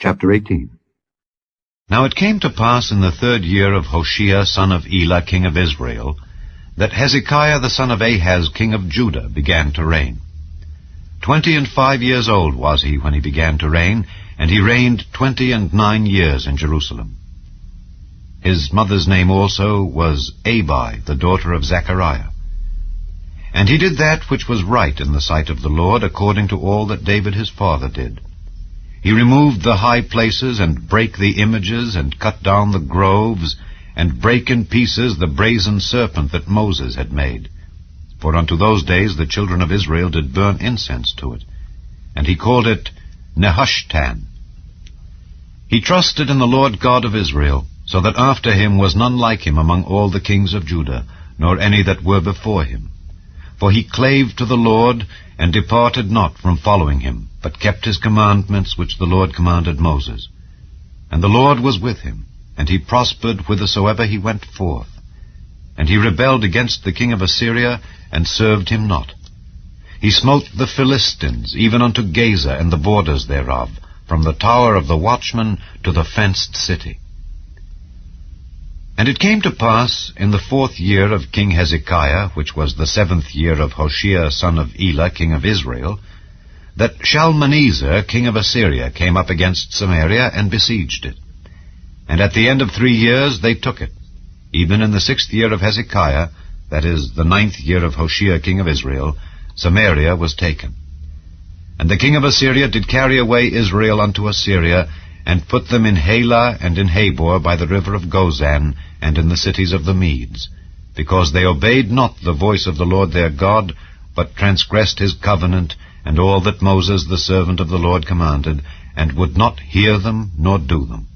Chapter 18. Now it came to pass in the 3rd year of Hoshea son of Elah, king of Israel, that Hezekiah the son of Ahaz, king of Judah, began to reign. 25 years old was he when he began to reign, and he reigned 29 years in Jerusalem. His mother's name also was Abi, the daughter of Zechariah. And he did that which was right in the sight of the Lord, according to all that David his father did. He removed the high places, and brake the images, and cut down the groves, and brake in pieces the brazen serpent that Moses had made. For unto those days the children of Israel did burn incense to it. And he called it Nehushtan. He trusted in the Lord God of Israel, so that after him was none like him among all the kings of Judah, nor any that were before him. For he clave to the Lord, and departed not from following him, but kept his commandments which the Lord commanded Moses. And the Lord was with him, and he prospered whithersoever he went forth. And he rebelled against the king of Assyria, and served him not. He smote the Philistines, even unto Gaza and the borders thereof, from the tower of the watchman to the fenced city. And it came to pass in the 4th year of King Hezekiah, which was the 7th year of Hoshea son of Elah, king of Israel, that Shalmaneser, king of Assyria, came up against Samaria and besieged it. And at the end of 3 years they took it. Even in the 6th year of Hezekiah, that is, the 9th year of Hoshea king of Israel, Samaria was taken. And the king of Assyria did carry away Israel unto Assyria, and put them in Halah and in Habor by the river of Gozan, and in the cities of the Medes, because they obeyed not the voice of the Lord their God, but transgressed his covenant, and all that Moses the servant of the Lord commanded, and would not hear them nor do them.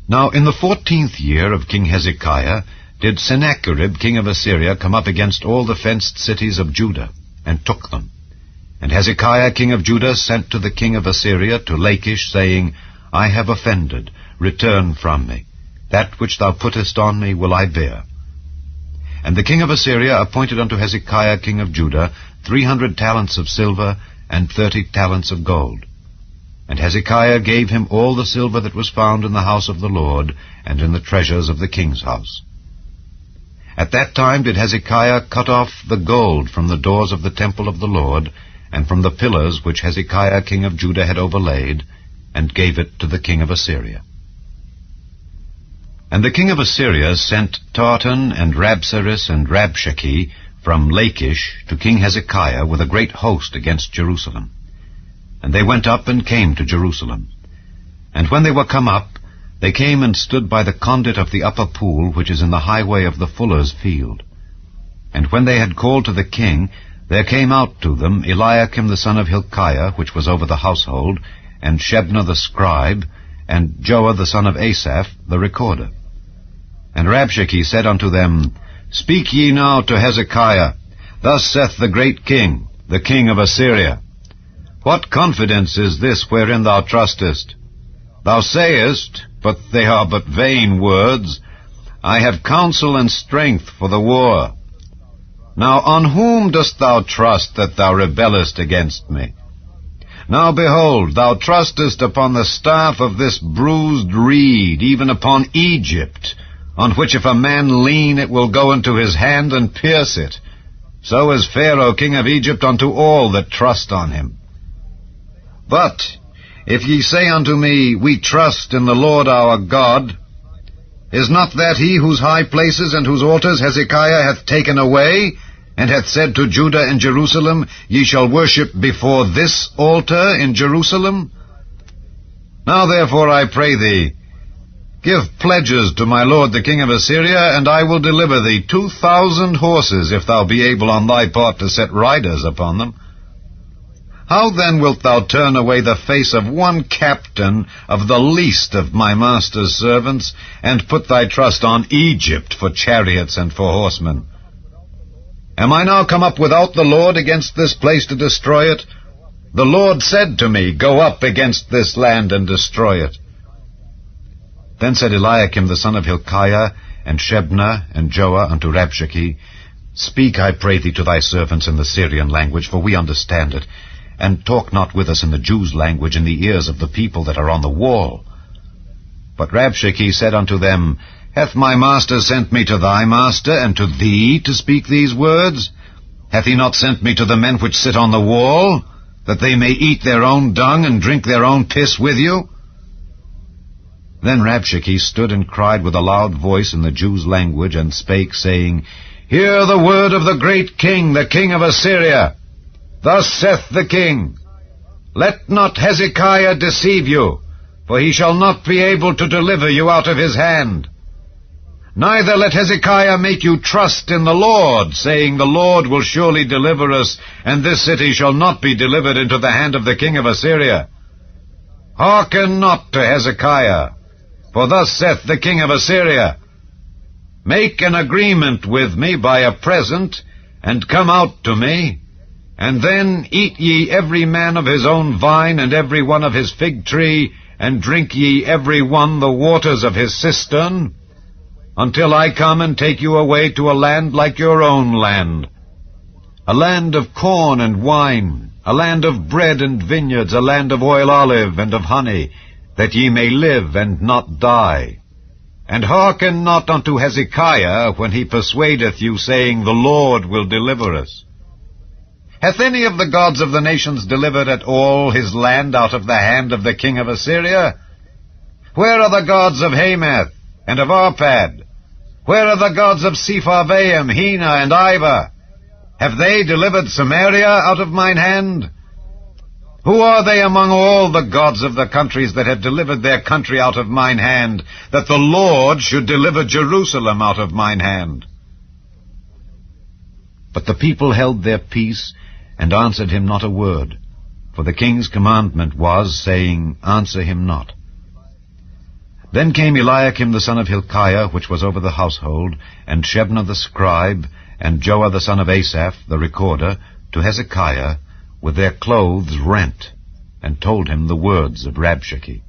Now in the 14th year of King Hezekiah did Sennacherib king of Assyria come up against all the fenced cities of Judah, and took them. And Hezekiah king of Judah sent to the king of Assyria to Lachish, saying, I have offended, return from me. That which thou puttest on me will I bear. And the king of Assyria appointed unto Hezekiah king of Judah 300 talents of silver, and 30 talents of gold. And Hezekiah gave him all the silver that was found in the house of the Lord, and in the treasures of the king's house. At that time did Hezekiah cut off the gold from the doors of the temple of the Lord, and from the pillars which Hezekiah king of Judah had overlaid, and gave it to the king of Assyria. And the king of Assyria sent Tartan and Rabsaris and Rabshakeh from Lachish to King Hezekiah with a great host against Jerusalem. And they went up and came to Jerusalem. And when they were come up, they came and stood by the conduit of the upper pool, which is in the highway of the fuller's field. And when they had called to the king, there came out to them Eliakim the son of Hilkiah, which was over the household, and Shebna the scribe, and Joah the son of Asaph, the recorder. And Rabshakeh said unto them, Speak ye now to Hezekiah, Thus saith the great king, the king of Assyria, What confidence is this wherein thou trustest? Thou sayest, but they are but vain words, I have counsel and strength for the war. Now on whom dost thou trust that thou rebellest against me? Now behold, thou trustest upon the staff of this bruised reed, even upon Egypt, on which if a man lean it will go into his hand and pierce it. So is Pharaoh king of Egypt unto all that trust on him. But if ye say unto me, We trust in the Lord our God, is not that he whose high places and whose altars Hezekiah hath taken away, and hath said to Judah and Jerusalem, Ye shall worship before this altar in Jerusalem? Now therefore I pray thee, give pledges to my lord the king of Assyria, and I will deliver thee 2,000 horses, if thou be able on thy part to set riders upon them. How then wilt thou turn away the face of one captain of the least of my master's servants, and put thy trust on Egypt for chariots and for horsemen? Am I now come up without the Lord against this place to destroy it? The Lord said to me, Go up against this land and destroy it. Then said Eliakim the son of Hilkiah, and Shebna, and Joah unto Rabshakeh, Speak, I pray thee, to thy servants in the Syrian language, for we understand it, and talk not with us in the Jews' language in the ears of the people that are on the wall. But Rabshakeh said unto them, Hath my master sent me to thy master, and to thee to speak these words? Hath he not sent me to the men which sit on the wall, that they may eat their own dung and drink their own piss with you? Then Rabshakeh stood and cried with a loud voice in the Jews' language, and spake, saying, Hear the word of the great king, the king of Assyria. Thus saith the king, Let not Hezekiah deceive you, for he shall not be able to deliver you out of his hand. Neither let Hezekiah make you trust in the Lord, saying, The Lord will surely deliver us, and this city shall not be delivered into the hand of the king of Assyria. Hearken not to Hezekiah, for thus saith the king of Assyria, Make an agreement with me by a present, and come out to me, and then eat ye every man of his own vine, and every one of his fig tree, and drink ye every one the waters of his cistern, until I come and take you away to a land like your own land, a land of corn and wine, a land of bread and vineyards, a land of oil olive and of honey, that ye may live and not die. And hearken not unto Hezekiah when he persuadeth you, saying, The Lord will deliver us. Hath any of the gods of the nations delivered at all his land out of the hand of the king of Assyria? Where are the gods of Hamath and of Arpad? Where are the gods of Sepharvaim, Hena, and Iva? Have they delivered Samaria out of mine hand? Who are they among all the gods of the countries that have delivered their country out of mine hand, that the Lord should deliver Jerusalem out of mine hand? But the people held their peace, and answered him not a word, for the king's commandment was, saying, Answer him not. Then came Eliakim the son of Hilkiah, which was over the household, and Shebna the scribe, and Joah the son of Asaph, the recorder, to Hezekiah, with their clothes rent, and told him the words of Rabshakeh.